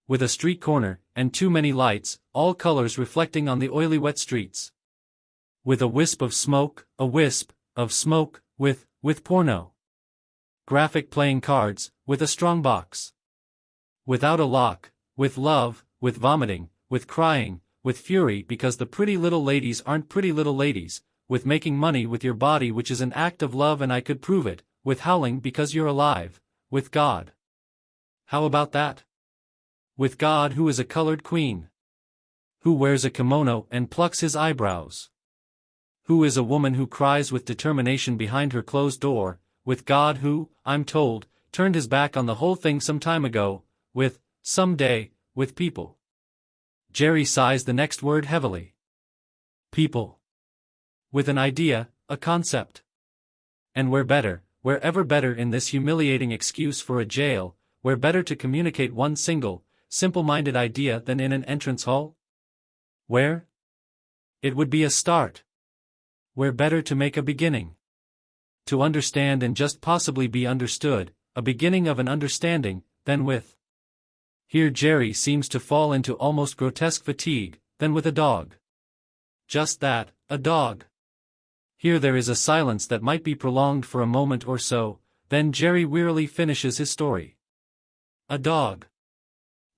With a street corner, and too many lights, all colors reflecting on the oily wet streets. With a wisp of smoke, with porno. Graphic playing cards, with a strong box. Without a lock, with love, with vomiting, with crying, with fury because the pretty little ladies aren't pretty little ladies, with making money with your body which is an act of love and I could prove it, with howling because you're alive, with God. How about that? With God who is a colored queen. Who wears a kimono and plucks his eyebrows. Who is a woman who cries with determination behind her closed door, with God who, I'm told, turned his back on the whole thing some time ago, with, someday, with people. Jerry sighs the next word heavily. People. With an idea, a concept. And where ever better in this humiliating excuse for a jail, where better to communicate one single, simple-minded idea than in an entrance hall? Where? It would be a start. Where better to make a beginning? To understand and just possibly be understood, a beginning of an understanding, than with. Here Jerry seems to fall into almost grotesque fatigue, than with a dog. Just that, a dog. Here there is a silence that might be prolonged for a moment or so, then Jerry wearily finishes his story. A dog.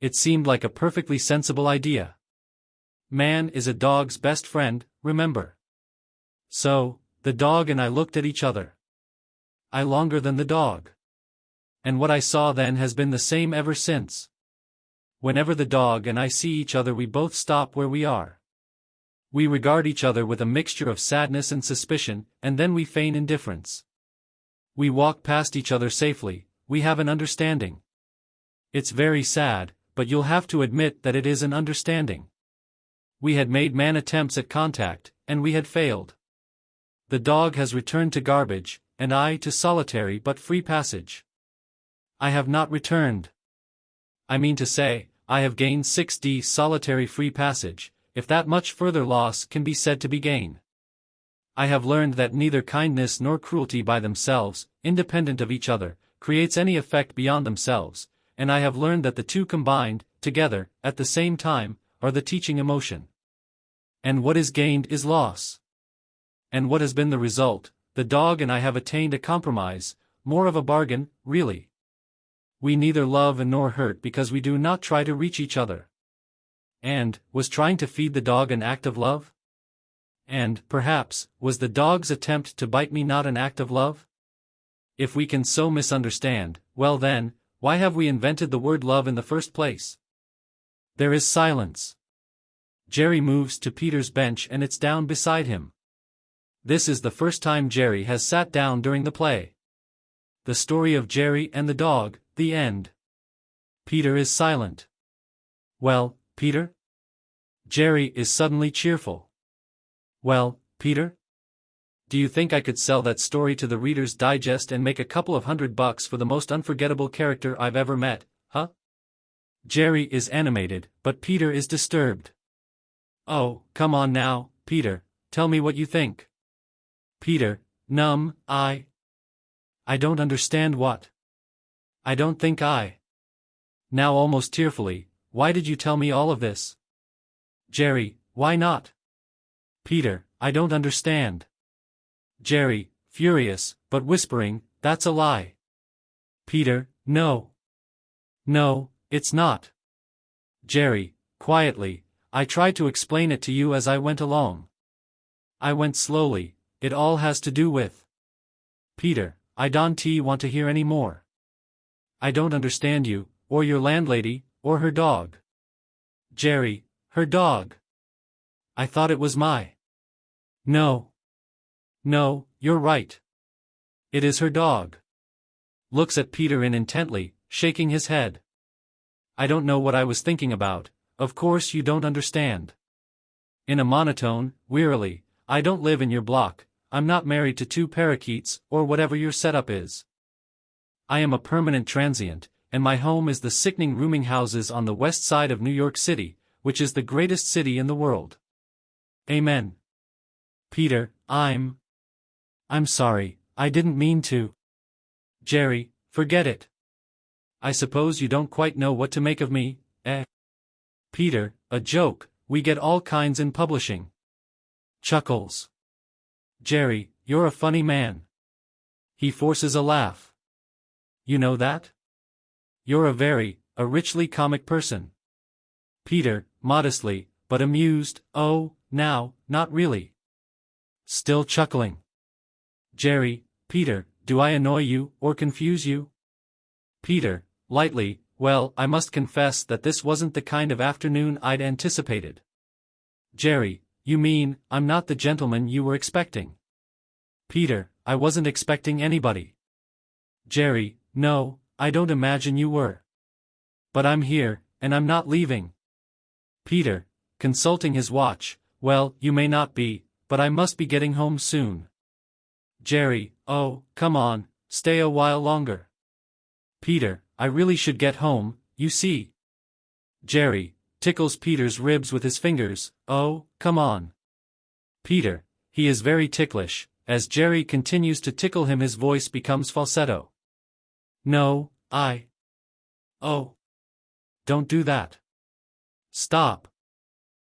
It seemed like a perfectly sensible idea. Man is a dog's best friend, remember. So, the dog and I looked at each other. I longer than the dog. And what I saw then has been the same ever since. Whenever the dog and I see each other we both stop where we are. We regard each other with a mixture of sadness and suspicion, and then we feign indifference. We walk past each other safely, we have an understanding. It's very sad, but you'll have to admit that it is an understanding. We had made man attempts at contact, and we had failed. The dog has returned to garbage, and I to solitary but free passage. I have not returned. I mean to say, I have gained 6D solitary free passage, if that much further loss can be said to be gain. I have learned that neither kindness nor cruelty by themselves, independent of each other, creates any effect beyond themselves, and I have learned that the two combined, together, at the same time, are the teaching emotion. And what is gained is loss. And what has been the result? The dog and I have attained a compromise, more of a bargain, really. We neither love nor hurt because we do not try to reach each other. And, was trying to feed the dog an act of love? And, perhaps, was the dog's attempt to bite me not an act of love? If we can so misunderstand, well then, why have we invented the word love in the first place? There is silence. Jerry moves to Peter's bench and it's down beside him. This is the first time Jerry has sat down during the play. The story of Jerry and the dog, the end. Peter is silent. Well, Peter? Jerry is suddenly cheerful. Well, Peter? Do you think I could sell that story to the Reader's Digest and make a couple of $100 for the most unforgettable character I've ever met, huh? Jerry is animated, but Peter is disturbed. Oh, come on now, Peter, tell me what you think. Peter, I don't understand what. I don't think Now almost tearfully, why did you tell me all of this? Jerry, why not? Peter, I don't understand. Jerry, furious, but whispering, that's a lie. Peter, no. No, it's not. Jerry, quietly, I tried to explain it to you as I went along. I went slowly, it all has to do with. Peter, I don't want to hear any more. I don't understand you, or your landlady, or her dog. Jerry, her dog. I thought it was my. No. No, you're right. It is her dog. Looks at Peter intently, shaking his head. I don't know what I was thinking about, of course you don't understand. In a monotone, wearily, I don't live in your block, I'm not married to two parakeets, or whatever your setup is. I am a permanent transient, and my home is the sickening rooming houses on the west side of New York City, which is the greatest city in the world. Amen. Peter, I'm sorry, I didn't mean to. Jerry, forget it. I suppose you don't quite know what to make of me, eh? Peter, a joke, we get all kinds in publishing. Chuckles. Jerry, you're a funny man. He forces a laugh. You know that? You're a richly comic person. Peter, modestly, but amused, oh, now, not really. Still chuckling. Jerry, Peter, do I annoy you, or confuse you? Peter, lightly, well, I must confess that this wasn't the kind of afternoon I'd anticipated. Jerry, you mean, I'm not the gentleman you were expecting? Peter, I wasn't expecting anybody. Jerry, no, I don't imagine you were. But I'm here, and I'm not leaving. Peter, consulting his watch, well, you may not be, but I must be getting home soon. Jerry, oh, come on, stay a while longer. Peter, I really should get home, you see. Jerry, tickles Peter's ribs with his fingers, oh, come on. Peter, he is very ticklish, as Jerry continues to tickle him his voice becomes falsetto. No, oh. Don't do that. Stop.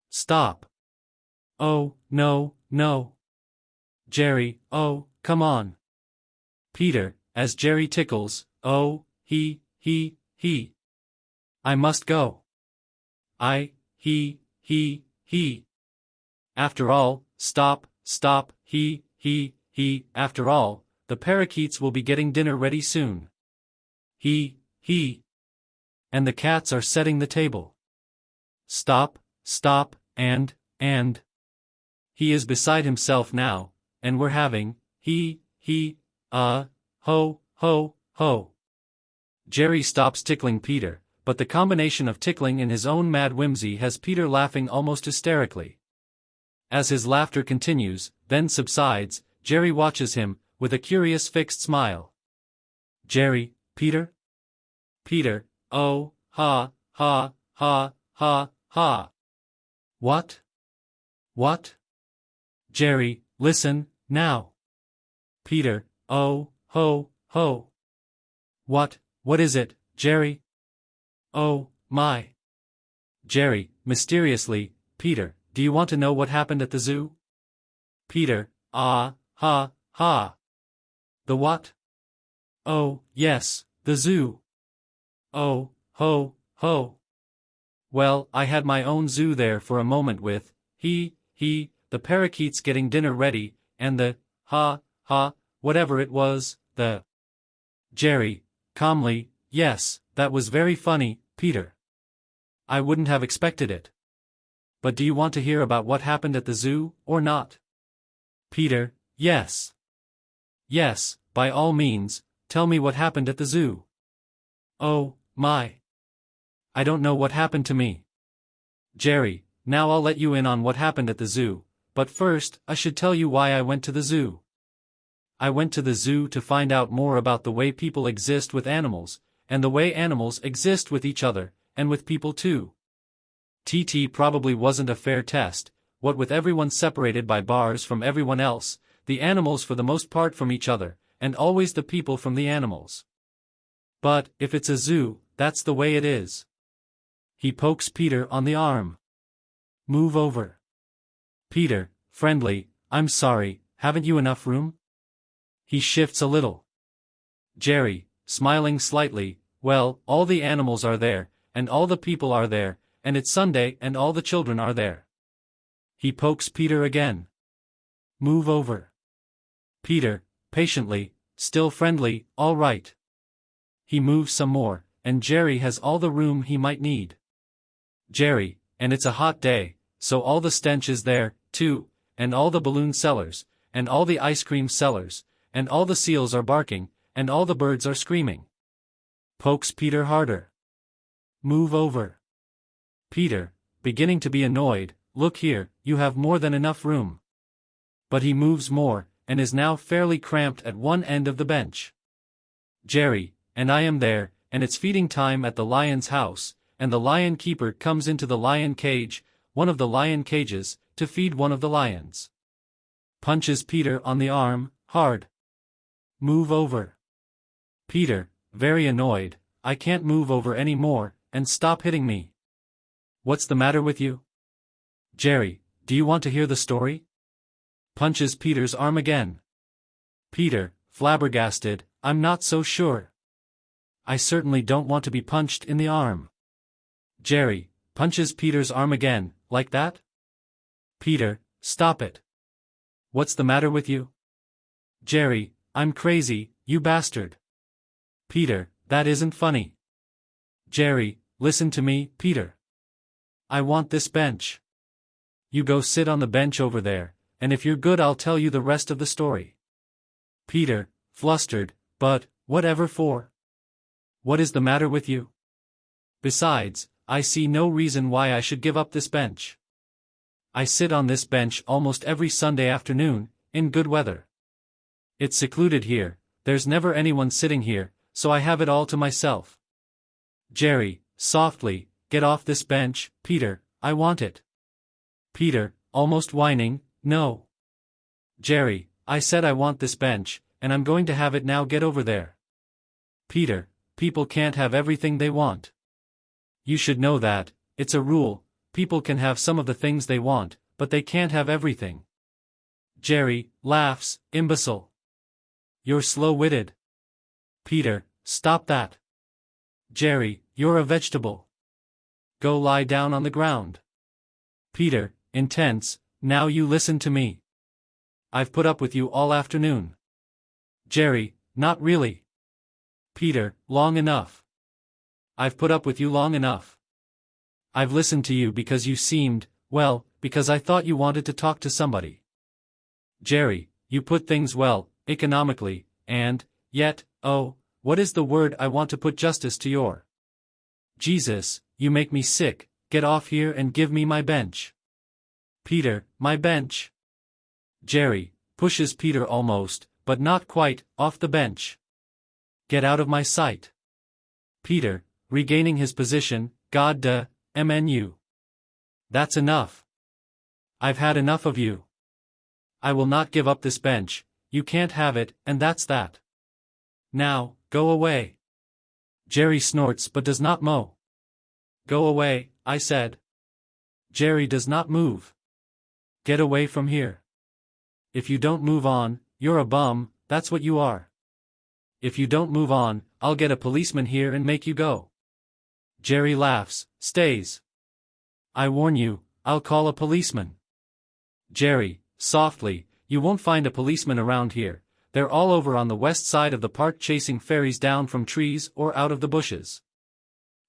Stop. Oh, no, no. Jerry, oh, come on. Peter, as Jerry tickles, oh, he. I must go. He. After all, stop, he, after all, the parakeets will be getting dinner ready soon. He. And the cats are setting the table. Stop, and. He is beside himself now, and we're having, ho. Jerry stops tickling Peter, but the combination of tickling and his own mad whimsy has Peter laughing almost hysterically. As his laughter continues, then subsides, Jerry watches him, with a curious fixed smile. Jerry, Peter? Peter, oh, ha, ha, ha, ha, ha. What? What? Jerry, listen, now. Peter, oh, ho, ho. What is it, Jerry? Oh, my. Jerry, mysteriously, Peter, do you want to know what happened at the zoo? Peter, ah, ha, ha. The what? Oh, yes, the zoo. Oh, ho, ho. Well, I had my own zoo there for a moment with, the parakeets getting dinner ready, and the, ha, whatever it was, the. Jerry, calmly, yes, that was very funny, Peter. I wouldn't have expected it. But do you want to hear about what happened at the zoo, or not? Peter, yes. Yes, by all means, tell me what happened at the zoo. Oh, my. I don't know what happened to me. Jerry, now I'll let you in on what happened at the zoo, but first, I should tell you why I went to the zoo. I went to the zoo to find out more about the way people exist with animals, and the way animals exist with each other, and with people too. TT probably wasn't a fair test, what with everyone separated by bars from everyone else, the animals for the most part from each other, and always the people from the animals. But, if it's a zoo, that's the way it is. He pokes Peter on the arm. Move over. Peter, friendly, I'm sorry, haven't you enough room? He shifts a little. Jerry, smiling slightly, well, all the animals are there, and all the people are there, and it's Sunday and all the children are there. He pokes Peter again. Move over. Peter, patiently, still friendly, all right. He moves some more, and Jerry has all the room he might need. Jerry, and it's a hot day, so all the stench is there, too, and all the balloon sellers, and all the ice cream sellers, and all the seals are barking, and all the birds are screaming. Pokes Peter harder. Move over. Peter, beginning to be annoyed, look here, you have more than enough room. But he moves more, and is now fairly cramped at one end of the bench. Jerry, and I am there, and it's feeding time at the lion's house, and the lion keeper comes into the lion cage, one of the lion cages, to feed one of the lions. Punches Peter on the arm, hard. Move over. Peter, very annoyed, I can't move over any more, and stop hitting me. What's the matter with you? Jerry, do you want to hear the story? Punches Peter's arm again. Peter, flabbergasted, I'm not so sure. I certainly don't want to be punched in the arm. Jerry, punches Peter's arm again, like that? Peter, stop it. What's the matter with you? Jerry, I'm crazy, you bastard. Peter, that isn't funny. Jerry, listen to me, Peter. I want this bench. You go sit on the bench over there, and if you're good I'll tell you the rest of the story. Peter, flustered, but, whatever for? What is the matter with you? Besides, I see no reason why I should give up this bench. I sit on this bench almost every Sunday afternoon, in good weather. It's secluded here, there's never anyone sitting here, so I have it all to myself. Jerry, softly, get off this bench, Peter, I want it. Peter, almost whining, no. Jerry, I said I want this bench, and I'm going to have it now, get over there. Peter, people can't have everything they want. You should know that, it's a rule, people can have some of the things they want, but they can't have everything. Jerry, laughs, imbecile. You're slow-witted. Peter, stop that. Jerry, you're a vegetable. Go lie down on the ground. Peter, intense, now you listen to me. I've put up with you all afternoon. Jerry, not really. Peter, long enough. I've put up with you long enough. I've listened to you because you seemed, well, because I thought you wanted to talk to somebody. Jerry, you put things well, economically, and, yet, oh, what is the word I want to put justice to your. Jesus, you make me sick, get off here and give me my bench. Peter, my bench. Jerry, pushes Peter almost, but not quite, off the bench. Get out of my sight. Peter, regaining his position, God mnu. That's enough. I've had enough of you. I will not give up this bench, you can't have it, and that's that. Now, go away. Jerry snorts but does not mow. Go away, I said. Jerry does not move. Get away from here. If you don't move on, you're a bum, that's what you are. If you don't move on, I'll get a policeman here and make you go. Jerry laughs, stays. I warn you, I'll call a policeman. Jerry, softly, you won't find a policeman around here, they're all over on the west side of the park chasing fairies down from trees or out of the bushes.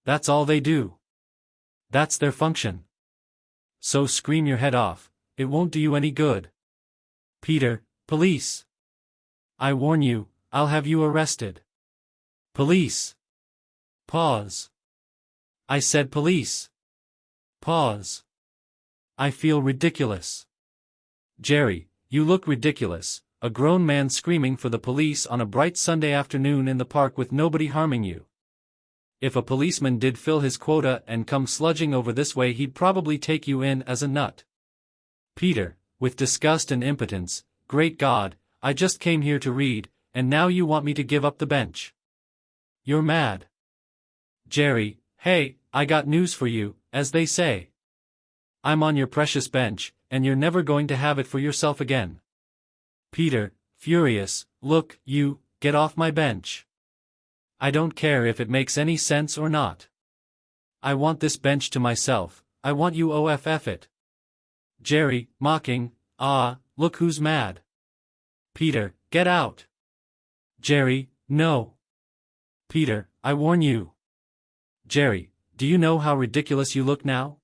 That's all they do. That's their function. So scream your head off, it won't do you any good. Peter, police. I warn you, I'll have you arrested. Police. Pause. I said police. Pause. I feel ridiculous. Jerry, you look ridiculous, a grown man screaming for the police on a bright Sunday afternoon in the park with nobody harming you. If a policeman did fill his quota and come sludging over this way, he'd probably take you in as a nut. Peter, with disgust and impotence, great God, I just came here to read, and now you want me to give up the bench. You're mad. Jerry, hey, I got news for you, as they say. I'm on your precious bench, and you're never going to have it for yourself again. Peter, furious, look, you, get off my bench. I don't care if it makes any sense or not. I want this bench to myself, I want you off it. Jerry, mocking, look who's mad. Peter, get out. Jerry, no. Peter, I warn you. Jerry, do you know how ridiculous you look now?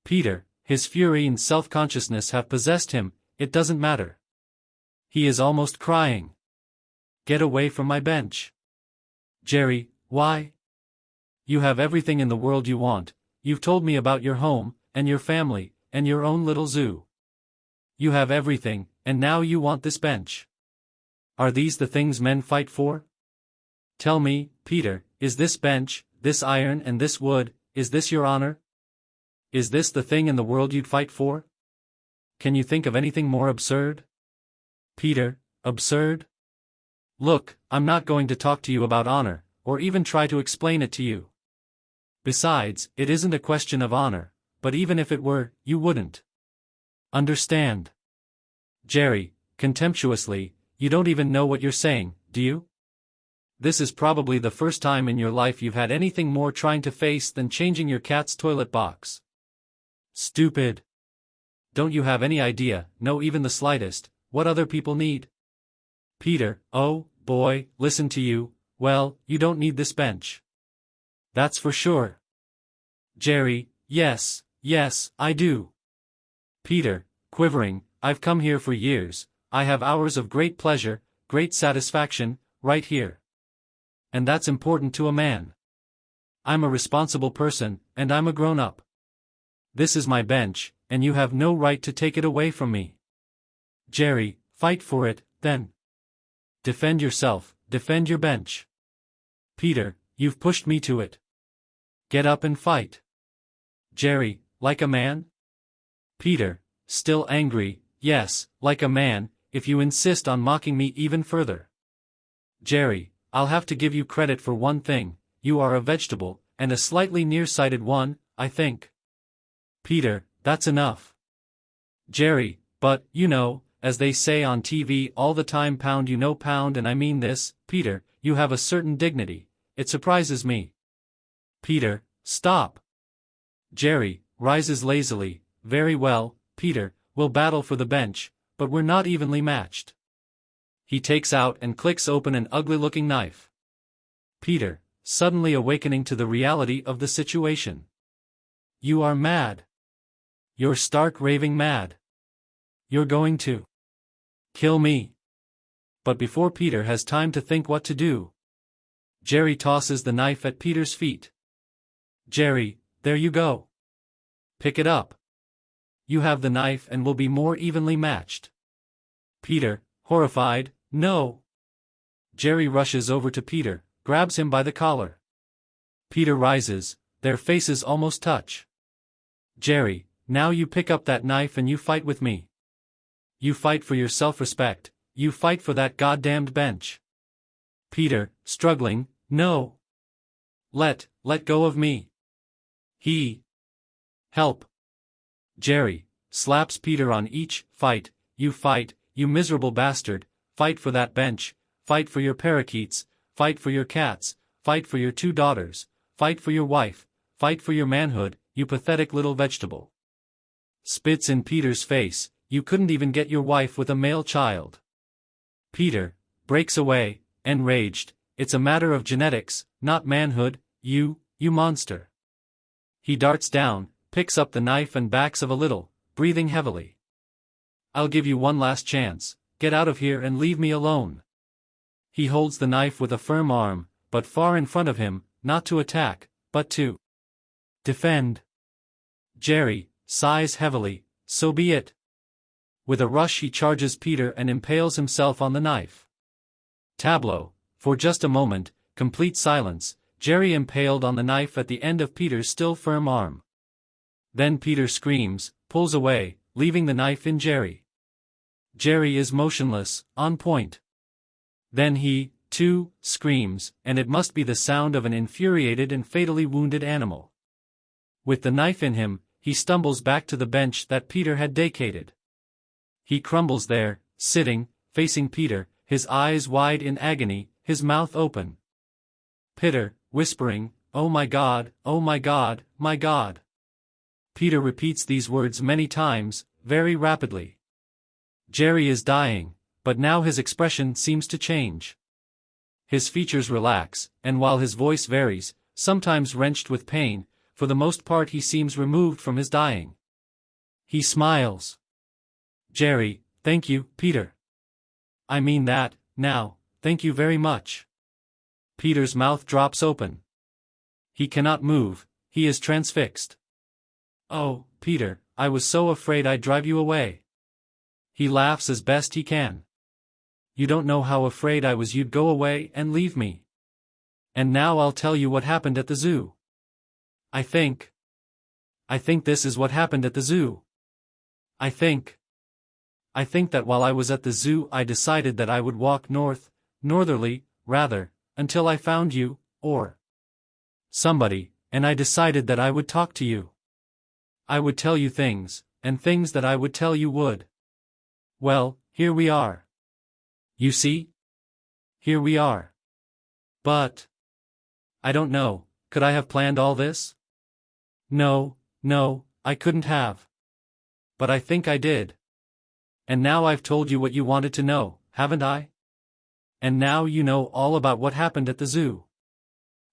Peter, his fury and self-consciousness have possessed him, it doesn't matter. He is almost crying. Get away from my bench. Jerry, why? You have everything in the world you want, you've told me about your home, and your family, and your own little zoo. You have everything, and now you want this bench. Are these the things men fight for? Tell me, Peter, is this bench, this iron and this wood, is this your honor? Is this the thing in the world you'd fight for? Can you think of anything more absurd? Peter, absurd? Look, I'm not going to talk to you about honor, or even try to explain it to you. Besides, it isn't a question of honor, but even if it were, you wouldn't understand. Jerry, contemptuously, you don't even know what you're saying, do you? This is probably the first time in your life you've had anything more trying to face than changing your cat's toilet box. Stupid. Don't you have any idea, no even the slightest, what other people need? Peter, oh, boy, listen to you, well, you don't need this bench. That's for sure. Jerry, yes, I do. Peter, quivering, I've come here for years, I have hours of great pleasure, great satisfaction, right here. And that's important to a man. I'm a responsible person, and I'm a grown-up. This is my bench, and you have no right to take it away from me. Jerry, fight for it, then. Defend yourself, defend your bench. Peter, you've pushed me to it. Get up and fight. Jerry, like a man? Peter, still angry, yes, like a man, if you insist on mocking me even further. Jerry, I'll have to give you credit for one thing, you are a vegetable, and a slightly nearsighted one, I think. Peter, that's enough. Jerry, but, you know, as they say on TV all the time, pound you know pound, and I mean this, Peter, you have a certain dignity, it surprises me. Peter, stop. Jerry, rises lazily, very well, Peter, we'll battle for the bench, but we're not evenly matched. He takes out and clicks open an ugly-looking knife. Peter, suddenly awakening to the reality of the situation. You are mad. You're stark raving mad. You're going to kill me. But before Peter has time to think what to do, Jerry tosses the knife at Peter's feet. Jerry, there you go. Pick it up. You have the knife and will be more evenly matched. Peter, horrified, no. Jerry rushes over to Peter, grabs him by the collar. Peter rises, their faces almost touch. Jerry, now you pick up that knife and you fight with me. You fight for your self-respect, you fight for that goddamned bench. Peter, struggling, no. Let go of me. Help. Jerry slaps Peter on each, fight, you miserable bastard, fight for that bench, fight for your parakeets, fight for your cats, fight for your 2 daughters, fight for your wife, fight for your manhood, you pathetic little vegetable. Spits in Peter's face, you couldn't even get your wife with a male child. Peter breaks away, enraged, it's a matter of genetics, not manhood, you monster. He darts down, picks up the knife and backs a little, breathing heavily. I'll give you one last chance, get out of here and leave me alone. He holds the knife with a firm arm, but far in front of him, not to attack, but to defend. Jerry sighs heavily, so be it. With a rush he charges Peter and impales himself on the knife. Tableau. For just a moment, complete silence, Jerry impaled on the knife at the end of Peter's still firm arm. Then Peter screams, pulls away, leaving the knife in Jerry. Jerry is motionless, on point. Then he, too, screams, and it must be the sound of an infuriated and fatally wounded animal. With the knife in him, he stumbles back to the bench that Peter had vacated. He crumbles there, sitting, facing Peter, his eyes wide in agony, his mouth open. Peter, whispering, "Oh my God, oh my God, my God." Peter repeats these words many times, very rapidly. Jerry is dying, but now his expression seems to change. His features relax, and while his voice varies, sometimes wrenched with pain, for the most part he seems removed from his dying. He smiles. Jerry, thank you, Peter. I mean that, now, thank you very much. Peter's mouth drops open. He cannot move, he is transfixed. Oh, Peter, I was so afraid I'd drive you away. He laughs as best he can. You don't know how afraid I was you'd go away and leave me. And now I'll tell you what happened at the zoo. I think this is what happened at the zoo. I think that while I was at the zoo I decided that I would walk northerly, rather, until I found you, or somebody, and I decided that I would talk to you. I would tell you things, and things that I would tell you would. Well, here we are. You see? Here we are. But I don't know, could I have planned all this? No, I couldn't have. But I think I did. And now I've told you what you wanted to know, haven't I? And now you know all about what happened at the zoo.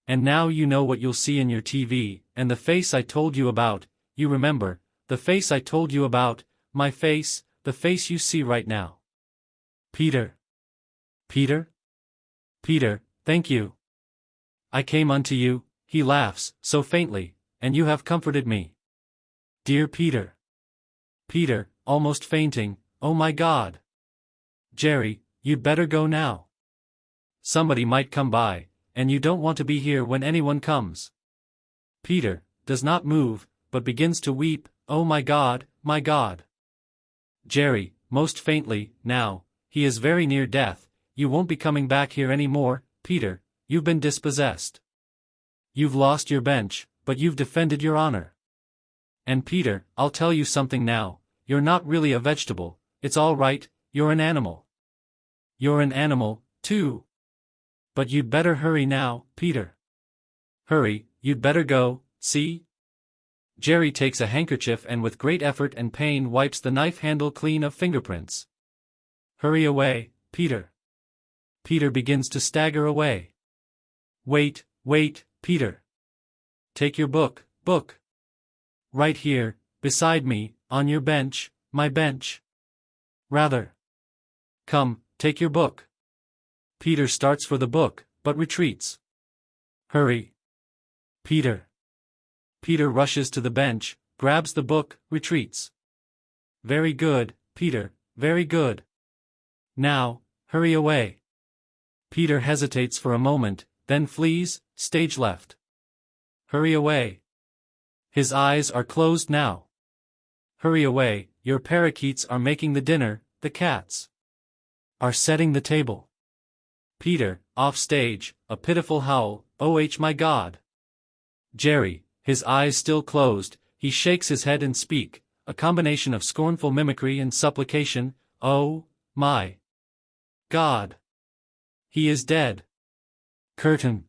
And now you know what you'll see in your TV, and the face I told you about, you remember, the face I told you about, my face, the face you see right now. Peter. Peter, thank you. I came unto you, he laughs, so faintly, and you have comforted me. Dear Peter. Peter, almost fainting, oh my God. Jerry, you'd better go now. Somebody might come by, and you don't want to be here when anyone comes. Peter does not move, but begins to weep, oh my God, my God. Jerry, most faintly, now, he is very near death, you won't be coming back here any more, Peter, you've been dispossessed. You've lost your bench, but you've defended your honor. And Peter, I'll tell you something now, you're not really a vegetable, it's all right, you're an animal. You're an animal, too. But you'd better hurry now, Peter. Hurry, you'd better go, see? Jerry takes a handkerchief and with great effort and pain wipes the knife handle clean of fingerprints. Hurry away, Peter. Peter begins to stagger away. Wait, Peter. Take your book. Right here, beside me, on your bench, my bench. Rather. Come, take your book. Peter starts for the book, but retreats. Hurry. Peter. Peter rushes to the bench, grabs the book, retreats. Very good, Peter, very good. Now, hurry away. Peter hesitates for a moment, then flees, stage left. Hurry away. His eyes are closed now. Hurry away, your parakeets are making the dinner, the cats are setting the table. Peter, off stage, a pitiful howl, oh my God. Jerry, his eyes still closed, he shakes his head and speaks, a combination of scornful mimicry and supplication, oh my God. He is dead. Curtain.